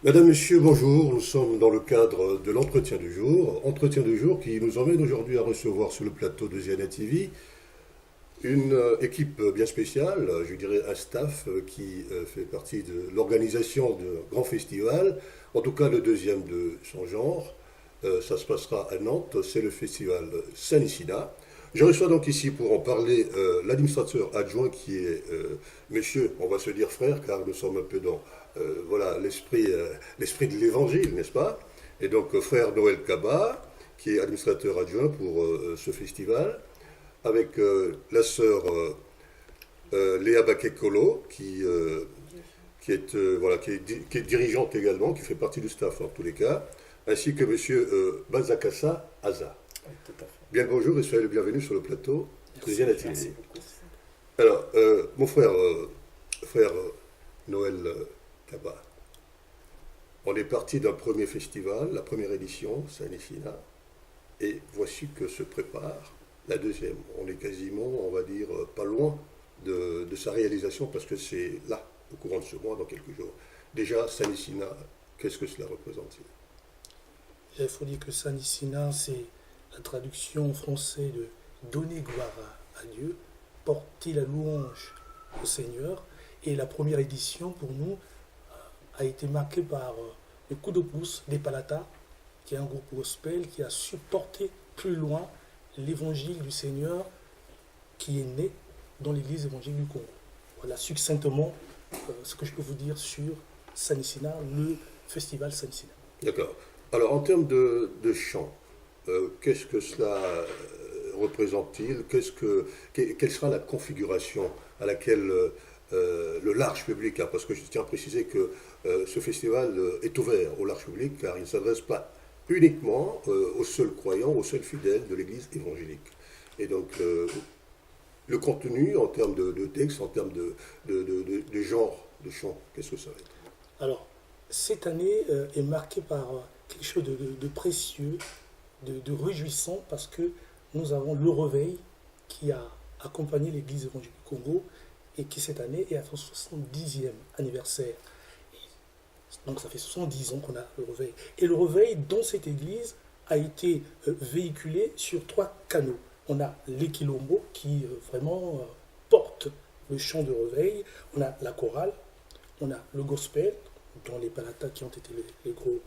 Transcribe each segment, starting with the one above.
Madame, Monsieur, bonjour. Nous sommes dans le cadre de l'entretien du jour. Entretien du jour qui nous emmène aujourd'hui à recevoir sur le plateau de ZNA TV une équipe bien spéciale, je dirais un staff qui fait partie de l'organisation de grands festivals, en tout cas le deuxième de son genre. Ça se passera à Nantes, c'est le festival Saint-Nicina. Je reçois donc ici pour en parler l'administrateur adjoint qui est monsieur, on va se dire frère, car nous sommes un peu dans voilà, l'esprit de l'évangile, n'est-ce pas? Et donc frère Noël Kaba, qui est administrateur adjoint pour ce festival, avec la sœur Léa Bakekolo, qui est dirigeante également, qui fait partie du staff en tous les cas, ainsi que monsieur Bazakassa Aza. Oui, tout à fait. Bien le bonjour et soyez le bienvenu sur le plateau de Merci, Ziana TV. merci beaucoup. Alors, mon frère Noël Kaba, on est parti d'un premier festival, la première édition, Saint-Nicina, et voici que se prépare la deuxième. On est quasiment, on va dire, pas loin de sa réalisation parce que c'est là, au courant de ce mois, dans quelques jours. Déjà, Saint-Nicina, qu'est-ce que cela représente? Il faut dire que Saint-Nicina, c'est la traduction en français de donner gloire à Dieu, porter la louange au Seigneur. Et la première édition, pour nous, a été marquée par le coup de pouce des Palata, qui est un groupe gospel qui a su porter plus loin l'évangile du Seigneur qui est né dans l'église évangélique du Congo. Voilà succinctement ce que je peux vous dire sur Saint-Nicina, le festival Saint-Nicina. D'accord. Alors, en termes de chant, qu'est-ce que cela représente-t-il? Quelle sera la configuration à laquelle le large public, hein, parce que je tiens à préciser que ce festival est ouvert au large public, car il ne s'adresse pas uniquement aux seuls croyants, aux seuls fidèles de l'Église évangélique. Et donc, le contenu, en termes de texte, en termes de genre de chant, qu'est-ce que ça va être? Alors, cette année est marquée par quelque chose de précieux, de réjouissant, parce que nous avons le réveil qui a accompagné l'Église évangélique du Congo et qui cette année est à son 70e anniversaire. Donc ça fait 70 ans qu'on a le réveil. Et le réveil dans cette église a été véhiculé sur 3 canaux. On a l'Ekilombo qui vraiment porte le chant de réveil. On a la chorale, on a le gospel, dont les palatas qui ont été les gros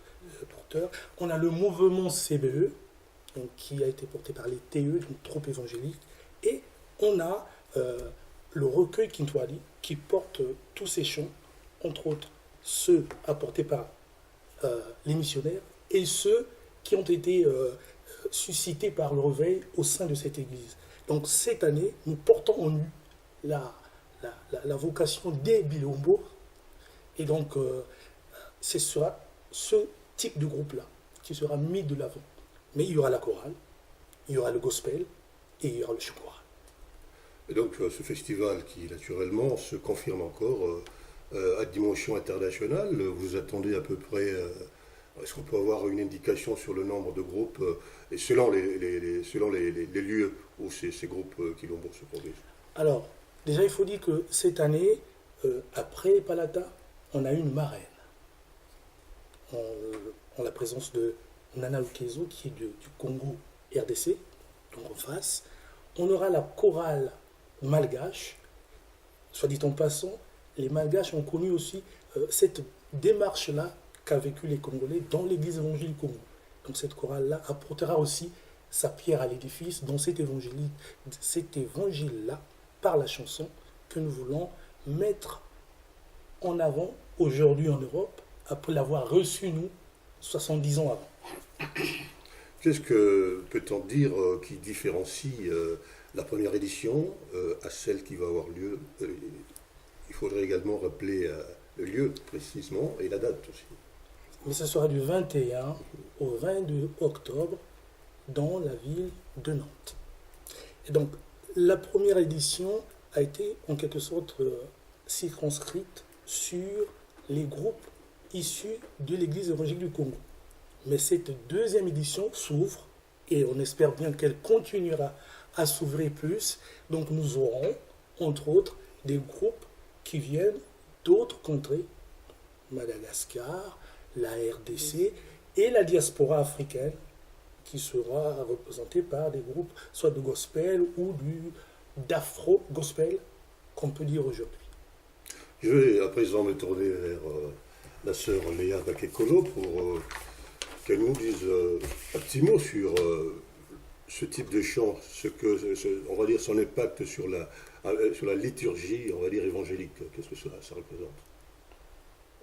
porteurs. On a le mouvement CBE, donc, qui a été porté par les TE, donc troupes évangéliques. Et on a le recueil Kintwali qui porte tous ces chants, entre autres ceux apportés par les missionnaires et ceux qui ont été suscités par le réveil au sein de cette église. Donc cette année, nous portons en nous la vocation des Bilombo et donc ce sera ce type de groupe-là qui sera mis de l'avant. Mais il y aura la chorale, il y aura le gospel et il y aura le chant choral. Et donc, ce festival qui, naturellement, se confirme encore à dimension internationale, vous attendez à peu près, est-ce qu'on peut avoir une indication sur le nombre de groupes et selon les lieux où ces groupes Quilombo se produisent? Alors, déjà, il faut dire que cette année, après Palata, on a eu une marraine en la présence de Nana Lukezo, qui est du Congo RDC, donc en face. On aura la chorale malgache. Soit dit en passant, les Malgaches ont connu aussi cette démarche-là qu'a vécu les Congolais dans l'église évangélique du Congo. Donc cette chorale-là apportera aussi sa pierre à l'édifice dans cet évangile-là, par la chanson que nous voulons mettre en avant aujourd'hui en Europe, après l'avoir reçu, nous, 70 ans avant. Qu'est-ce que peut-on dire qui différencie la première édition à celle qui va avoir lieu? Il faudrait également rappeler le lieu précisément et la date aussi. Mais ce sera du 21 au 22 octobre dans la ville de Nantes. Et donc, la première édition a été en quelque sorte circonscrite sur les groupes issus de l'Église évangélique du Congo. Mais cette deuxième édition s'ouvre et on espère bien qu'elle continuera à s'ouvrir plus. Donc nous aurons, entre autres, des groupes qui viennent d'autres contrées, Madagascar, la RDC et la diaspora africaine qui sera représentée par des groupes soit de gospel ou d'afro-gospel qu'on peut dire aujourd'hui. Je vais à présent me tourner vers la sœur Léa Bakekolo pour qu'elle nous dise un petit mot sur ce type de chant, on va dire son impact sur la liturgie, on va dire évangélique. Qu'est-ce que ça représente?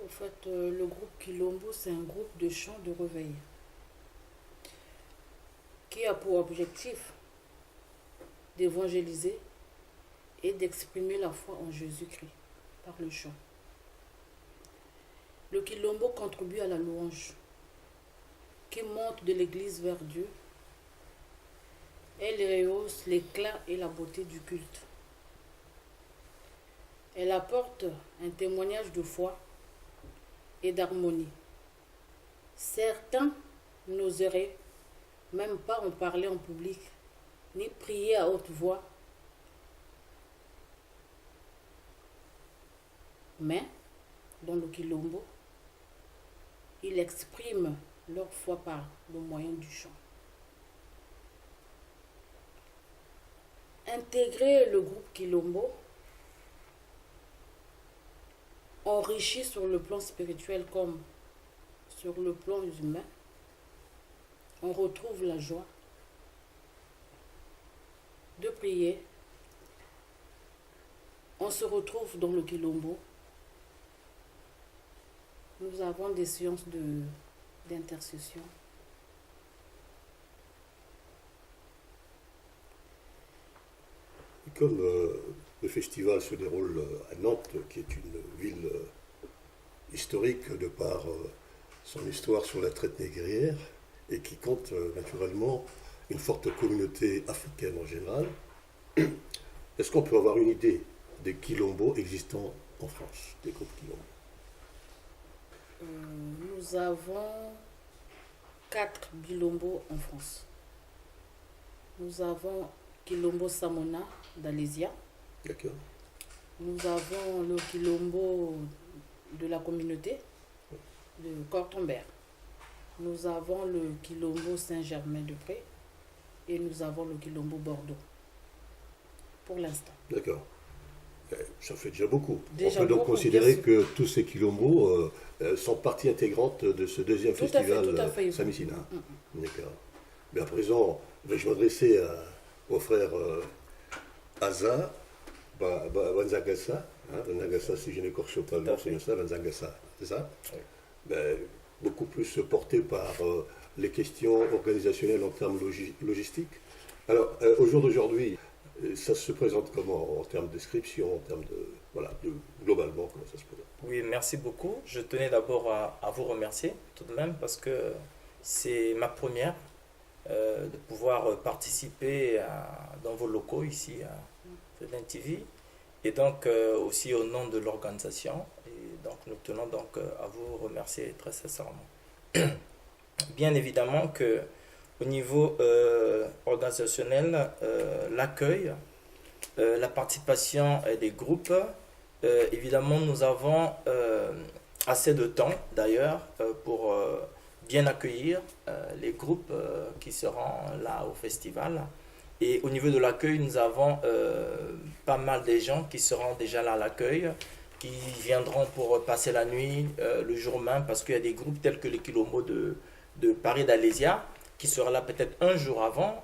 En fait, le groupe Quilombo, c'est un groupe de chants de réveil qui a pour objectif d'évangéliser et d'exprimer la foi en Jésus-Christ par le chant. Le Quilombo contribue à la louange qui monte de l'Église vers Dieu. Elle rehausse l'éclat et la beauté du culte. Elle apporte un témoignage de foi et d'harmonie. Certains n'oseraient même pas en parler en public, ni prier à haute voix. Mais, dans le Quilombo, ils expriment leur foi par le moyen du chant. Intégrer le groupe Quilombo enrichit sur le plan spirituel comme sur le plan humain. On retrouve la joie de prier. On se retrouve dans le Quilombo. Nous avons des séances d'intercession. Comme le festival se déroule à Nantes, qui est une ville historique de par son histoire sur la traite négrière, et qui compte naturellement une forte communauté africaine en général, est-ce qu'on peut avoir une idée des quilombos existants en France, des groupes quilombo? Nous avons 4 bilombos en France. Nous avons Quilombo Samona d'Alésia. D'accord. Nous avons le Quilombo de la communauté de Cortombert. Nous avons le Quilombo Saint-Germain-de-Prés et nous avons le Quilombo Bordeaux. Pour l'instant. D'accord. Ça fait déjà beaucoup. Déjà on peut donc beaucoup, considérer que tous ces quilombos sont partie intégrante de ce deuxième festival Samissina. D'accord. Mais à présent, vais-je m'adresser au frère Aza Wanzagassa. Wanzagassa, si je n'écorche pas le nom, c'est bien ça, Wanzagassa, c'est ça? Oui. Ben, beaucoup plus porté par les questions organisationnelles en termes logistiques. Alors, au jour d'aujourd'hui, ça se présente comment en termes de description, en termes de... Voilà, globalement, comment ça se présente? Oui, merci beaucoup. Je tenais d'abord à vous remercier tout de même parce que c'est ma première de pouvoir participer dans vos locaux ici à Fedin TV et donc aussi au nom de l'organisation. Et donc nous tenons donc à vous remercier très sincèrement. Bien évidemment que au niveau organisationnel, l'accueil, la participation des groupes, évidemment nous avons assez de temps d'ailleurs pour bien accueillir les groupes qui seront là au festival. Et au niveau de l'accueil, nous avons pas mal de gens qui seront déjà là à l'accueil, qui viendront pour passer la nuit le jour même, parce qu'il y a des groupes tels que les Quilombo de Paris d'Alésia, qui sera là peut-être un jour avant,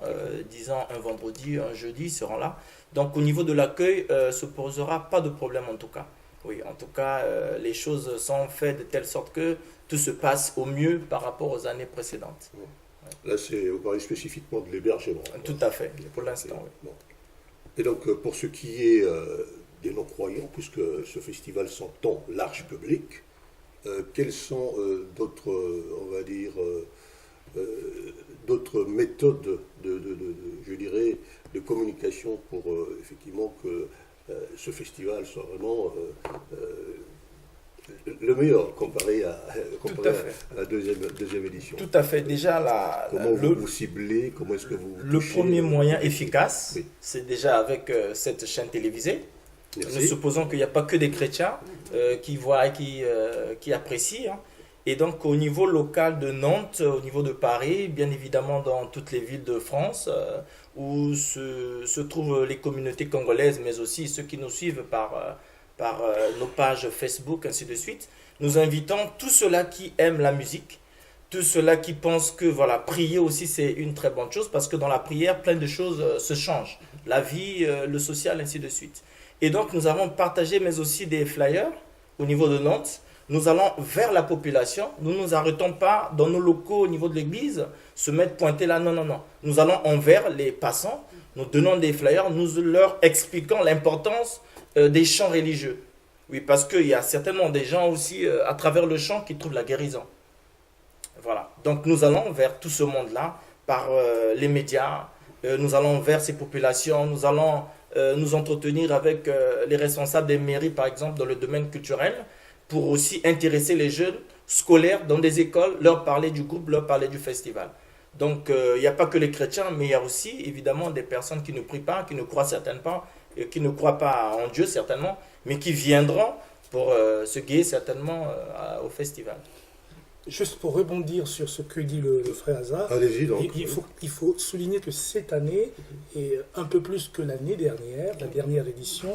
disons un vendredi, un jeudi, ils seront là. Donc au niveau de l'accueil, se posera pas de problème en tout cas. Oui, en tout cas, les choses sont faites de telle sorte que tout se passe au mieux par rapport aux années précédentes. Là, vous parlez spécifiquement de l'hébergement. Tout à fait, pour l'instant. Oui. Bon. Et donc, pour ce qui est des non-croyants, puisque ce festival s'entend large public, quelles sont d'autres, on va dire, d'autres méthodes je dirais, de communication pour effectivement que ce festival soit vraiment le meilleur comparé à la deuxième édition. Tout à fait. Déjà, comment vous ciblez, comment est-ce que vous le touchez, premier moyen efficace, oui, c'est déjà avec cette chaîne télévisée. Merci. Nous supposons qu'il n'y a pas que des chrétiens qui voient, qui apprécient. Hein. Et donc au niveau local de Nantes, au niveau de Paris, bien évidemment dans toutes les villes de France, où se trouvent les communautés congolaises, mais aussi ceux qui nous suivent par nos pages Facebook, ainsi de suite, nous invitons tous ceux-là qui aiment la musique, tous ceux-là qui pensent que voilà, prier aussi c'est une très bonne chose, parce que dans la prière, plein de choses se changent. La vie, le social, ainsi de suite. Et donc nous avons partagé, mais aussi des flyers au niveau de Nantes. Nous allons vers la population. Nous ne nous arrêtons pas dans nos locaux au niveau de l'église, se mettre pointer là. Non, non, non. Nous allons envers les passants. Nous donnons des flyers. Nous leur expliquons l'importance des chants religieux. Oui, parce qu'il y a certainement des gens aussi, à travers le chant, qui trouvent la guérison. Voilà. Donc nous allons vers tout ce monde-là, par les médias. Nous allons vers ces populations. Nous allons nous entretenir avec les responsables des mairies, par exemple, dans le domaine culturel, pour aussi intéresser les jeunes scolaires dans des écoles, leur parler du groupe, leur parler du festival. Donc, il n'y a pas que les chrétiens, mais il y a aussi, évidemment, des personnes qui ne prient pas, qui ne croient certainement pas, qui ne croient pas en Dieu, certainement, mais qui viendront pour se guérir, certainement, au festival. Juste pour rebondir sur ce que dit le frère Hazard, Allez-y donc. il faut souligner que cette année, et un peu plus que l'année dernière, la dernière édition,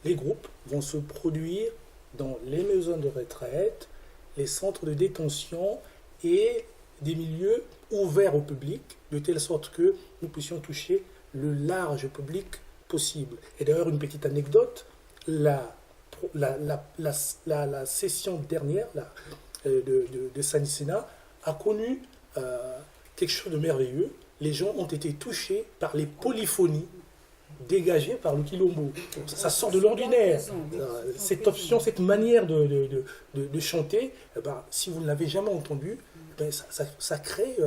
les groupes vont se produire dans les maisons de retraite, les centres de détention et des milieux ouverts au public, de telle sorte que nous puissions toucher le large public possible. Et d'ailleurs, une petite anecdote, la session dernière de Sanisina a connu quelque chose de merveilleux. Les gens ont été touchés par les polyphonies dégagées par le Quilombo. Ça sort de l'ordinaire. Cette option, cette manière de chanter, si vous ne l'avez jamais entendu, ça crée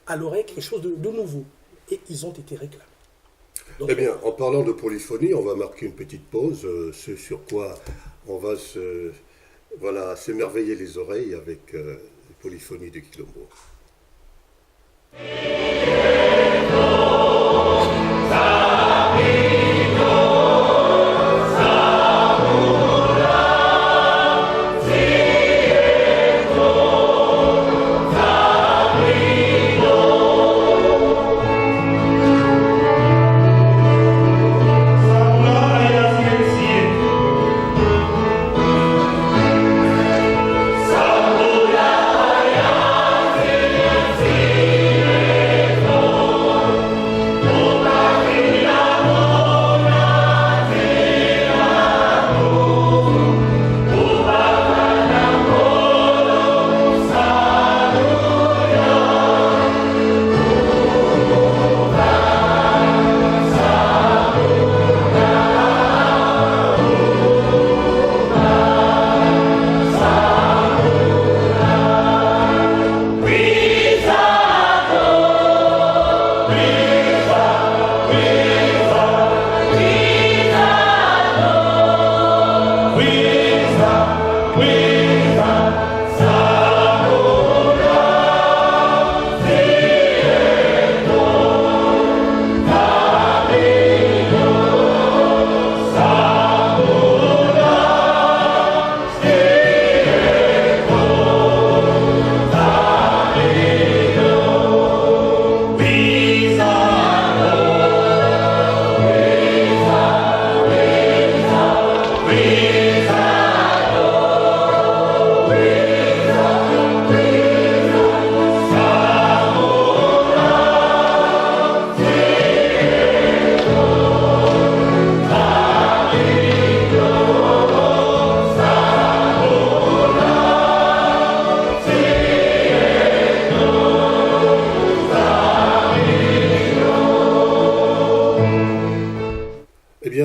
à l'oreille quelque chose de nouveau. Et ils ont été réclamés. Donc, eh bien, en parlant de polyphonie, on va marquer une petite pause, ce sur quoi on va s'émerveiller les oreilles avec les polyphonies de Quilombo.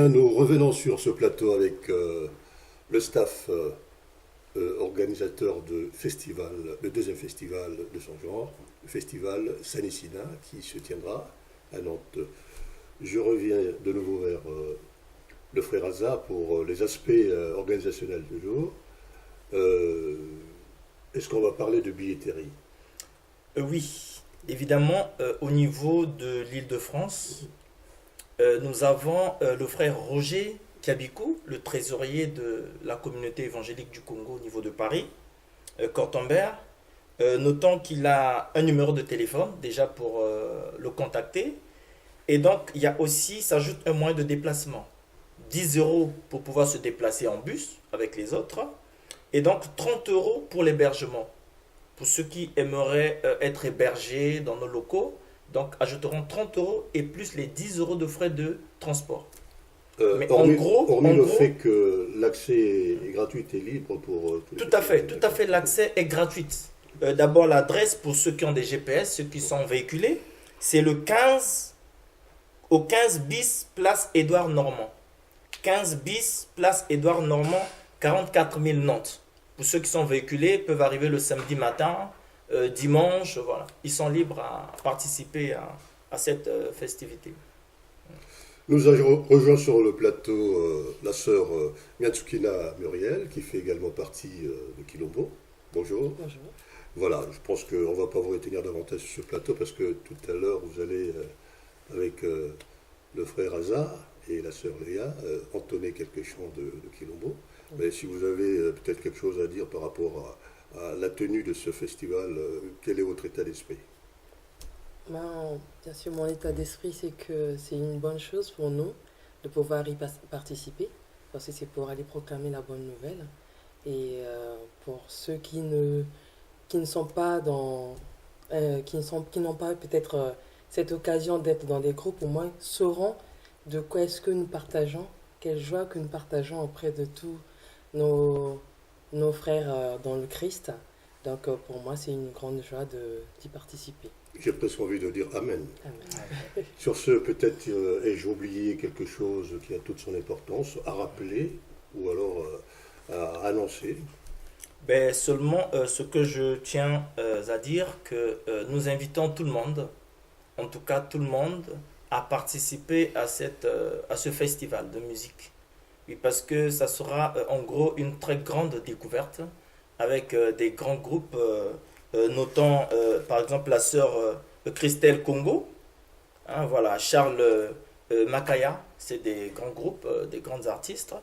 Nous revenons sur ce plateau avec le staff organisateur de festival, le deuxième festival de son genre, le festival Sanisina, qui se tiendra à Nantes. Je reviens de nouveau vers le frère Hazard pour les aspects organisationnels du jour. Est-ce qu'on va parler de billetterie? Oui, évidemment, au niveau de l'Île-de-France, nous avons le frère Roger Kiabikou, le trésorier de la communauté évangélique du Congo au niveau de Paris, Cortombert. Notons qu'il a un numéro de téléphone déjà pour le contacter. Et donc, il y a aussi, s'ajoute un moyen de déplacement. 10 € pour pouvoir se déplacer en bus avec les autres. Et donc, 30 € pour l'hébergement. Pour ceux qui aimeraient être hébergés dans nos locaux, donc ajouteront 30 € et plus les 10 € de frais de transport. Mais hormis, en gros, le fait que l'accès est gratuit et libre pour tous les tout à fait, l'accès est gratuit. D'abord, l'adresse pour ceux qui ont des GPS, ceux qui sont véhiculés, c'est le 15 au 15 bis place Édouard Normand. 15 bis place Édouard Normand, 44 000 Nantes. Pour ceux qui sont véhiculés, peuvent arriver le samedi matin, dimanche, voilà. Ils sont libres à participer à cette festivité. Nous avons rejoint sur le plateau la sœur Miatsukina Muriel, qui fait également partie de Quilombo. Bonjour. Bonjour. Voilà, je pense qu'on ne va pas vous retenir davantage sur ce plateau parce que tout à l'heure, vous allez, avec le frère Hazard et la sœur Léa, entonner quelques chants de Quilombo. Mais si vous avez peut-être quelque chose à dire par rapport à la tenue de ce festival, quel est votre état d'esprit? Bien sûr, mon état d'esprit, c'est que c'est une bonne chose pour nous de pouvoir y participer, parce que c'est pour aller proclamer la bonne nouvelle. Et pour ceux qui ne sont pas qui n'ont pas peut-être cette occasion d'être dans des groupes, au moins sauront de quoi est-ce que nous partageons, quelle joie que nous partageons auprès de tous nos frères dans le Christ. Donc pour moi, c'est une grande joie d'y participer. J'ai presque envie de dire Amen. Amen. Sur ce, peut-être ai-je oublié quelque chose qui a toute son importance à rappeler ou alors à annoncer. Ben, seulement ce que je tiens à dire, que nous invitons tout le monde, en tout cas tout le monde, à participer à ce festival de musique. Oui, parce que ça sera en gros une très grande découverte avec des grands groupes, notons par exemple la sœur Christelle Congo, hein, voilà, Charles Makaya, c'est des grands groupes, des grands artistes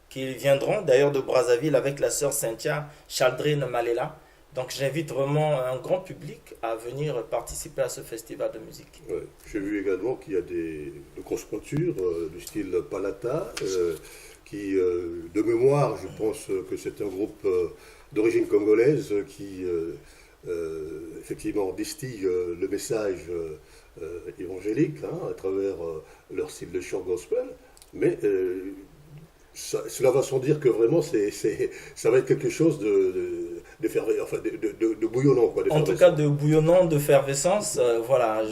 qui viendront d'ailleurs de Brazzaville avec la sœur Cynthia Chaldrine Malela. Donc j'invite vraiment un grand public à venir participer à ce festival de musique. Ouais. J'ai vu également qu'il y a de grosses pointures du style Palata, qui, de mémoire, je pense que c'est un groupe d'origine congolaise qui, effectivement, distille le message évangélique à travers leur style de chant gospel. Mais cela va sans dire que vraiment, ça va être quelque chose de bouillonnant. Quoi, en tout cas, de bouillonnant, de fervescence. Voilà,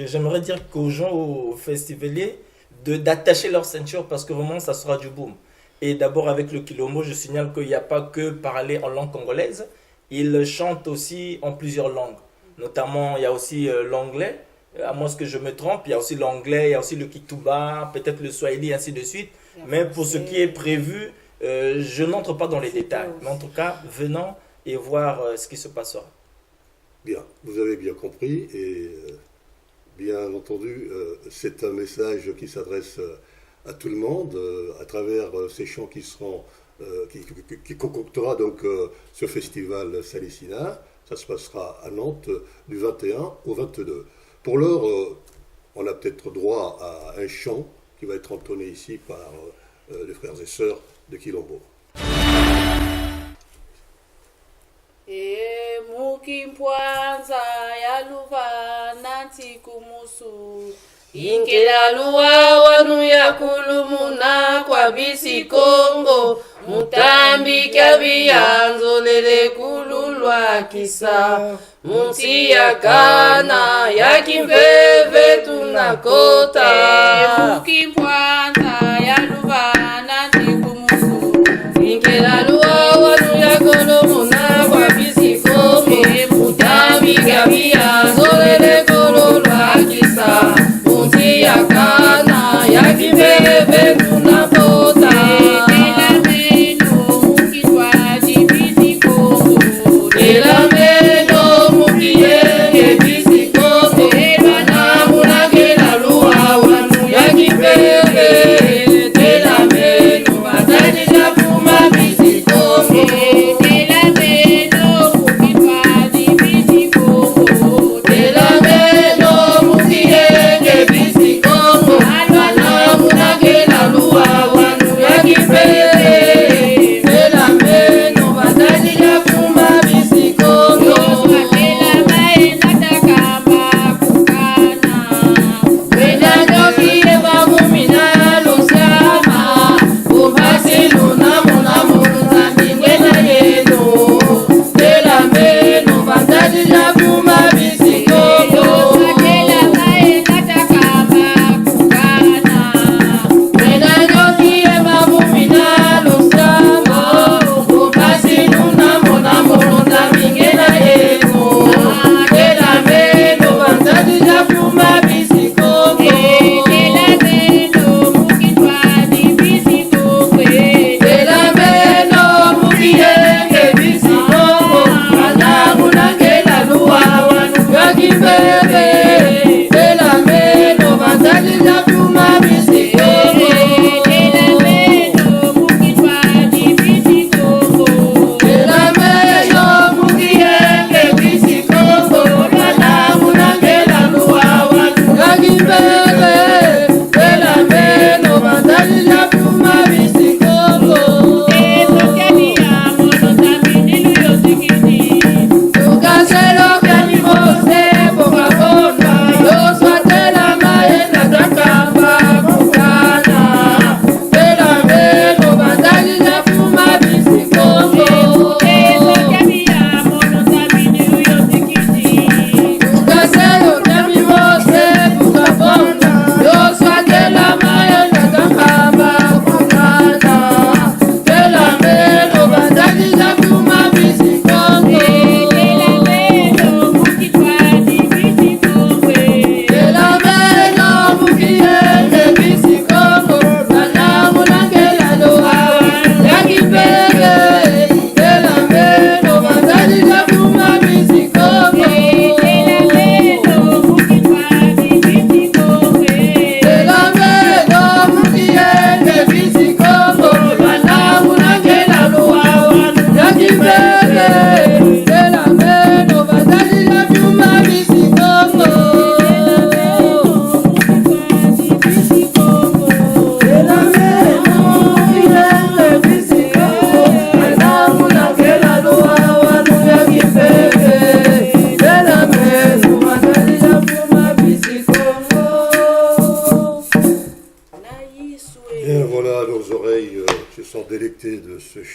j'aimerais dire qu'aux gens, aux festivaliers, d'attacher leur ceinture parce que vraiment, ça sera du boom. Et d'abord, avec le Quilombo, je signale qu'il n'y a pas que parler en langue congolaise. Ils chantent aussi en plusieurs langues. Notamment, il y a aussi l'anglais. À moins que je me trompe, il y a aussi l'anglais, il y a aussi le Kituba, peut-être le Swahili, ainsi de suite. Mais pour ce qui est prévu, je n'entre pas dans les détails. Mais en tout cas, venons et voir ce qui se passera. Bien, vous avez bien compris et bien entendu, c'est un message qui s'adresse à tout le monde à travers ces chants qui seront, qui concoctera donc ce festival Salicina. Ça se passera à Nantes du 21 au 22. Pour l'heure, on a peut-être droit à un chant qui va être entonné ici par les frères et sœurs de Quilombo. E mukimpwanza yaluva nanti kumusu Inkelaluwa wanu ya kulumuna kwa bisi Kongo Mutambi kabiyanzo lele kululwa kisa Munsi ya kana ya kimveve tunakota mukimpwanza yaluva nanti kumusu Inkelaluwa wanu ya kulumuna kwa bisi Kongo Mutambi kabiyanzo lele kululwa kisa Munsi ya kana ya kimveve tunakota Elameno mukiyenge bisikote Elana munagela luwa wanu ya kipele Elameno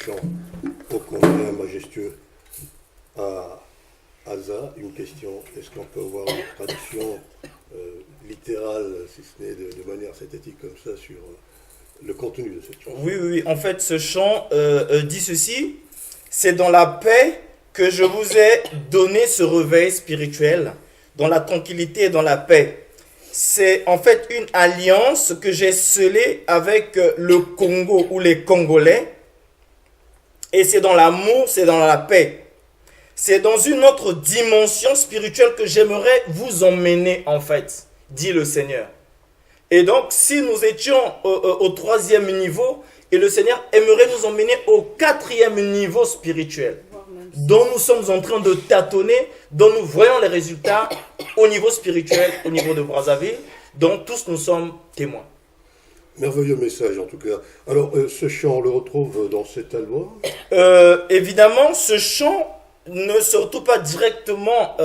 chant ô combien majestueux à Aza, une question, est-ce qu'on peut avoir une traduction littérale, si ce n'est de manière synthétique comme ça, sur le contenu de cette chanson? Oui, oui, oui. En fait, ce chant dit ceci: c'est dans la paix que je vous ai donné ce réveil spirituel, dans la tranquillité et dans la paix. C'est en fait une alliance que j'ai scellée avec le Congo ou les Congolais. Et c'est dans l'amour, c'est dans la paix. C'est dans une autre dimension spirituelle que j'aimerais vous emmener, en fait, dit le Seigneur. Et donc, si nous étions au 3e niveau, et le Seigneur aimerait nous emmener au 4e niveau spirituel, dont nous sommes en train de tâtonner, dont nous voyons les résultats au niveau spirituel, au niveau de Brazzaville, dont tous nous sommes témoins. Merveilleux message en tout cas. Alors, ce chant, on le retrouve dans cet album? Évidemment, ce chant ne se retrouve pas directement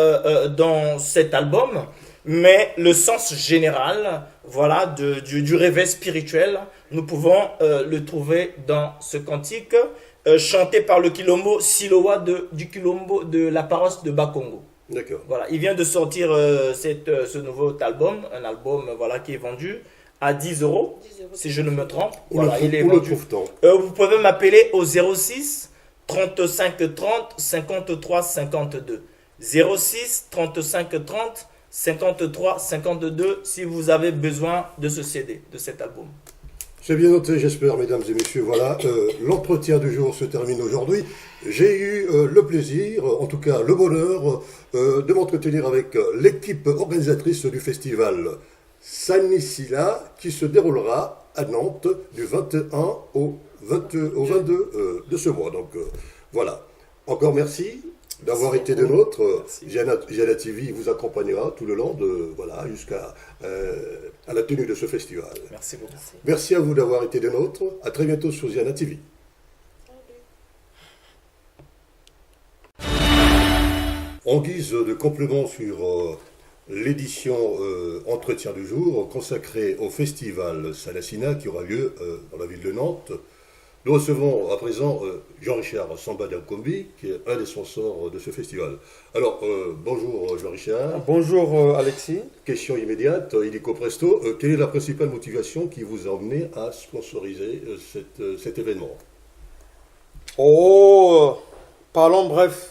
dans cet album, mais le sens général, voilà, du réveil spirituel, nous pouvons le trouver dans ce cantique chanté par le Kilombo Siloa du Kilombo de la paroisse de Bakongo. D'accord. Voilà, il vient de sortir ce nouveau album, un album voilà, qui est vendu à 10 euros, si je ne me trompe. Voilà, il est Où le vendu. trouve-t-on? Vous pouvez m'appeler au 06 35 30 53 52. 06 35 30 53 52 si vous avez besoin de ce CD, de cet album. C'est bien noté, j'espère, mesdames et messieurs. Voilà, l'entretien du jour se termine aujourd'hui. J'ai eu le plaisir, en tout cas le bonheur, de m'entretenir avec l'équipe organisatrice du festival Sanisila qui se déroulera à Nantes du 21 au 22 de ce mois. Donc voilà, encore merci d'avoir été de nôtres. Giana TV vous accompagnera tout le long voilà, jusqu'à à la tenue de ce festival. Merci beaucoup. Merci à vous d'avoir été de nôtres. À très bientôt sur Giana TV. En guise de complément sur l'édition Entretien du jour consacrée au festival Salasina qui aura lieu dans la ville de Nantes, nous recevons à présent Jean-Richard Samba-Diakombi, qui est un des sponsors de ce festival. Alors, bonjour Jean-Richard. Bonjour Alexis. Question immédiate, illico presto. Quelle est la principale motivation qui vous a amené à sponsoriser cet événement? Oh, parlons bref.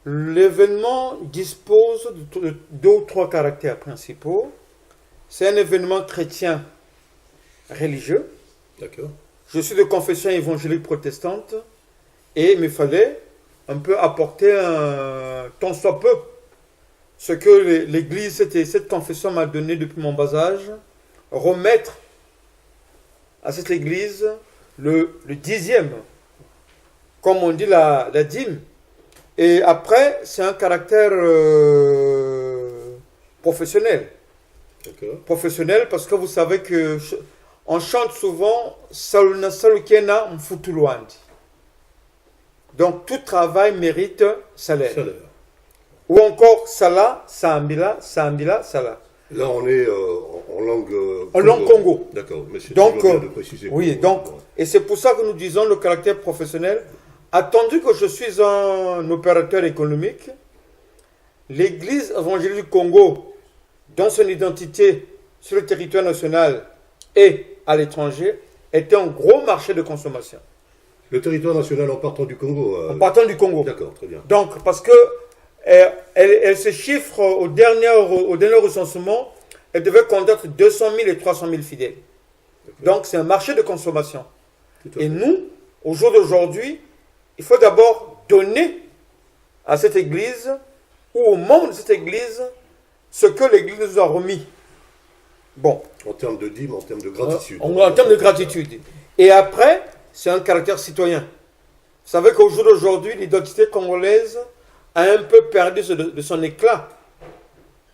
L'événement dispose de 2 ou 3 caractères principaux. C'est un événement chrétien religieux. D'accord. Je suis de confession évangélique protestante et il me fallait un peu apporter tant soit peu ce que l'Église, cette confession m'a donné depuis mon bas âge, remettre à cette Église le 10e, comme on dit la dîme. Et après, c'est un caractère professionnel. D'accord. Professionnel parce que vous savez que on chante souvent Saluna Salukena Mfutuluandi. Donc tout travail mérite salaire. Ou encore Sala, Sambila, Sambila, Sala. Là, on est en langue En langue Congo. D'accord, mais c'est Donc, toujours bien de préciser. oui, donc, et c'est pour ça que nous disons le caractère professionnel. Attendu que je suis un opérateur économique, l'Église évangélique du Congo, dans son identité sur le territoire national et à l'étranger, était un gros marché de consommation. Le territoire national en partant du Congo. En partant du Congo. D'accord, très bien. Donc, parce que elle se chiffre au dernier recensement, elle devait conduire 200 000 et 300 000 fidèles. Donc, c'est un marché de consommation. Tout à fait. Et nous, au jour d'aujourd'hui, il faut d'abord donner à cette église ou aux membres de cette église ce que l'église nous a remis. Bon. En termes de dîme, en termes de gratitude. En termes de gratitude. Et après, c'est un caractère citoyen. Vous savez qu'au jour d'aujourd'hui, l'identité congolaise a un peu perdu de son éclat.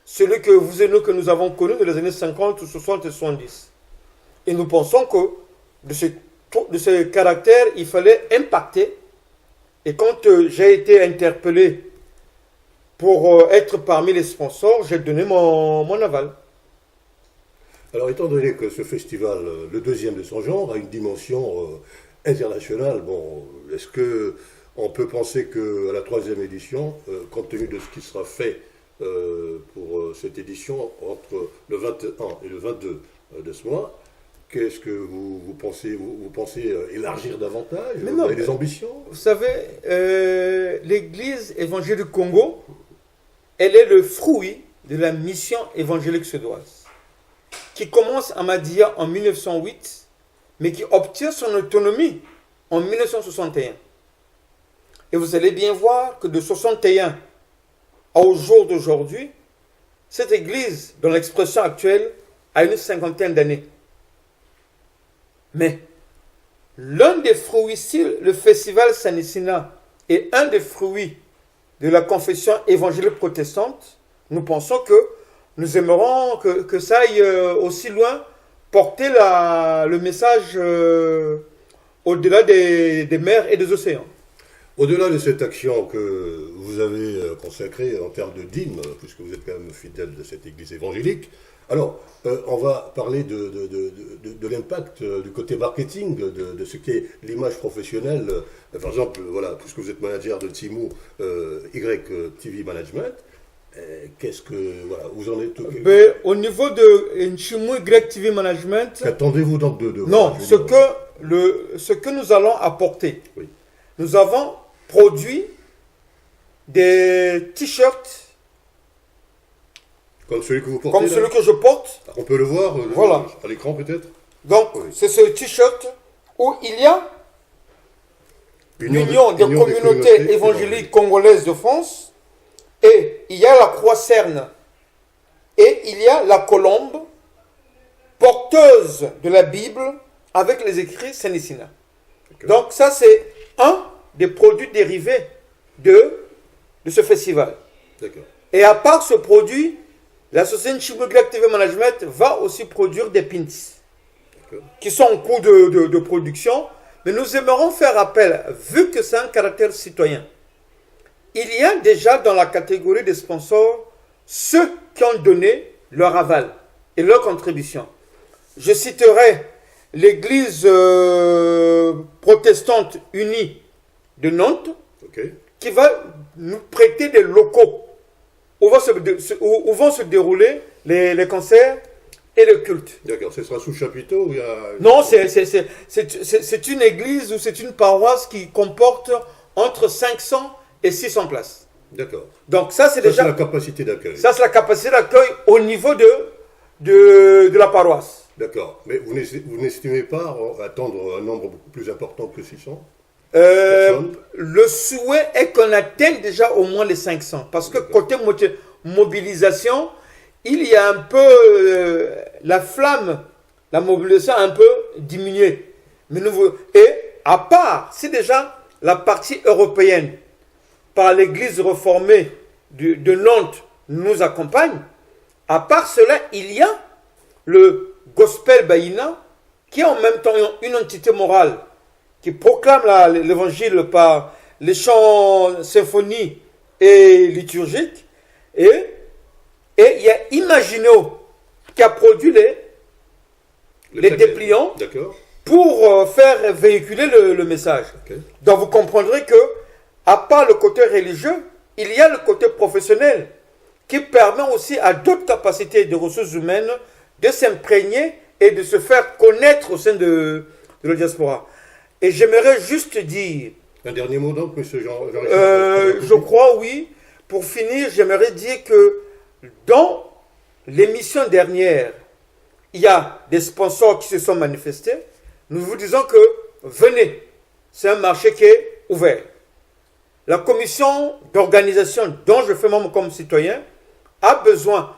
Celui que vous et nous, que nous avons connu dans les années 50, 60 et 70. Et nous pensons que de ce caractère, il fallait impacter. Et quand j'ai été interpellé pour être parmi les sponsors, j'ai donné mon aval. Alors, étant donné que ce festival, le deuxième de son genre, a une dimension internationale, bon, est-ce que on peut penser qu'à la troisième édition, compte tenu de ce qui sera fait pour cette édition entre le 21 et le 22 de ce mois, qu'est-ce que vous pensez élargir davantage? Mais Vous non, avez des ambitions? Vous savez, l'Église évangélique du Congo, elle est le fruit de la mission évangélique suédoise, qui commence à Madia en 1908, mais qui obtient son autonomie en 1961. Et vous allez bien voir que de 61 au jour d'aujourd'hui, cette Église, dans l'expression actuelle, a une cinquantaine d'années. Mais l'un des fruits, si le festival Sanisina est un des fruits de la confession évangélique protestante, nous pensons que nous aimerons que ça aille aussi loin, porter le message au-delà des mers et des océans. Au-delà de cette action que vous avez consacrée en termes de dîmes, puisque vous êtes quand même fidèle de cette église évangélique, alors on va parler de l'impact du côté marketing, de ce qu'est l'image professionnelle. Par exemple, voilà, puisque vous êtes manager de Timou YTV Management, qu'est-ce que, voilà, vous en êtes... Au niveau de Timou YTV Management... Qu'attendez-vous donc de Non, voilà, ce que nous allons apporter, oui. Nous avons produit des t-shirts comme celui que vous portez comme là. celui que je porte. On peut le voir Voilà. à l'écran peut-être. Donc, Oui. c'est ce t-shirt où il y a l'Union des Union communautés évangéliques congolaises de France, et il y a la croix cerne, et il y a la colombe porteuse de la Bible avec les écrits Sanisina. Donc ça, c'est un des produits dérivés de ce festival. D'accord. Et à part ce produit, la société Chibougle TV Management va aussi produire des pins qui sont en cours de production. Mais nous aimerons faire appel, vu que c'est un caractère citoyen. Il y a déjà dans la catégorie des sponsors ceux qui ont donné leur aval et leur contribution. Je citerai l'église protestante unie de Nantes, Okay. qui va nous prêter des locaux où vont se dérouler les concerts et le culte. D'accord, ce sera sous chapiteau ou il y a... Non, c'est une église ou c'est une paroisse qui comporte entre 500 et 600 places. D'accord. Donc ça, c'est Ça, déjà... c'est la capacité d'accueil. Ça, c'est la capacité d'accueil au niveau de la paroisse. D'accord. Mais vous n'estimez pas attendre un nombre beaucoup plus important que 600 Le souhait est qu'on atteigne déjà au moins les 500. Parce que côté mobilisation, il y a un peu la flamme, la mobilisation a un peu diminué. Et à part, c'est déjà la partie européenne par l'église réformée de Nantes nous accompagne. À part cela, il y a le Gospel Baïna qui est en même temps une entité morale qui proclame l'évangile par les chants symphoniques et liturgiques. Et il y a Imagino qui a produit les dépliants pour faire véhiculer le message. Okay. Donc vous comprendrez que, à part le côté religieux, il y a le côté professionnel qui permet aussi à d'autres capacités de ressources humaines de s'imprégner et de se faire connaître au sein de la diaspora. Et j'aimerais juste dire... Un dernier mot donc, M. Jean je crois, oui. Pour finir, j'aimerais dire que dans l'émission dernière, il y a des sponsors qui se sont manifestés. Nous vous disons que venez, c'est un marché qui est ouvert. La commission d'organisation dont je fais membre comme citoyen a besoin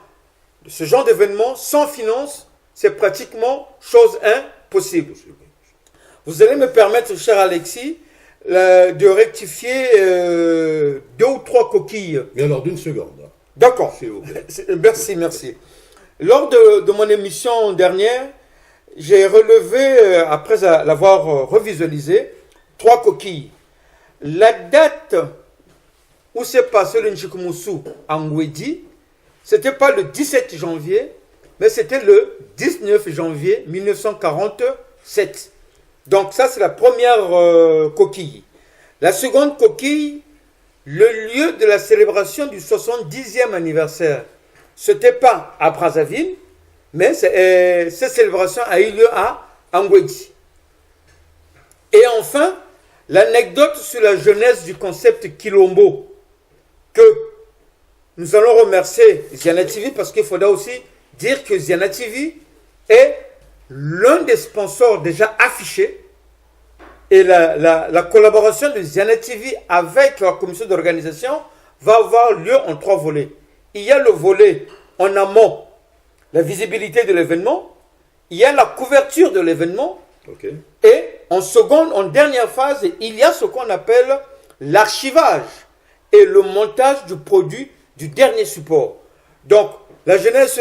de ce genre d'événement. Sans finance, c'est pratiquement chose impossible. Vous allez me permettre, cher Alexis, de rectifier 2 ou 3 coquilles. Mais alors d'une seconde. D'accord. Merci. Lors de mon émission dernière, j'ai relevé, après l'avoir revisualisé, 3 coquilles. La date où s'est passé le Nchikoumoussou en Ngwedi, ce n'était pas le 17 janvier, mais c'était le 19 janvier 1947. Donc ça, c'est la première coquille. La seconde coquille, le lieu de la célébration du 70e anniversaire. Ce n'était pas à Brazzaville, mais cette célébration a eu lieu à Angwedi. Et enfin, l'anecdote sur la jeunesse du concept Kilombo, que nous allons remercier Ziana TV parce qu'il faudra aussi dire que Ziana TV est l'un des sponsors déjà affichés et la collaboration de Ziana TV avec la commission d'organisation va avoir lieu en 3 volets. Il y a le volet en amont, la visibilité de l'événement, il y a la couverture de l'événement, Ok. et en seconde, en dernière phase, il y a ce qu'on appelle l'archivage et le montage du produit du dernier support. Donc, la jeunesse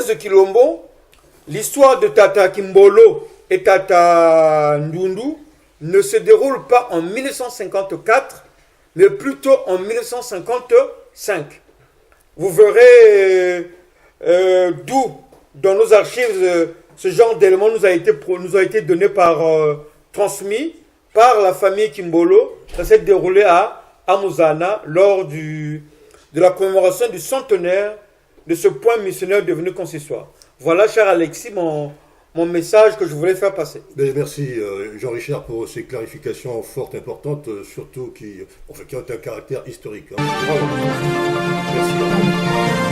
de Kilombo, l'histoire de Tata Kimbolo et Tata Ndundu ne se déroule pas en 1954, mais plutôt en 1955. Vous verrez d'où, dans nos archives, ce genre d'élément nous a été donné transmis par la famille Kimbolo. Ça s'est déroulé à Amuzana lors de la commémoration du centenaire de ce point missionnaire devenu consistoire. Voilà, cher Alexis, mon message que je voulais faire passer. Ben, merci Jean-Richard pour ces clarifications fortes, importantes, surtout qui ont un caractère historique. Hein. Bravo. Merci.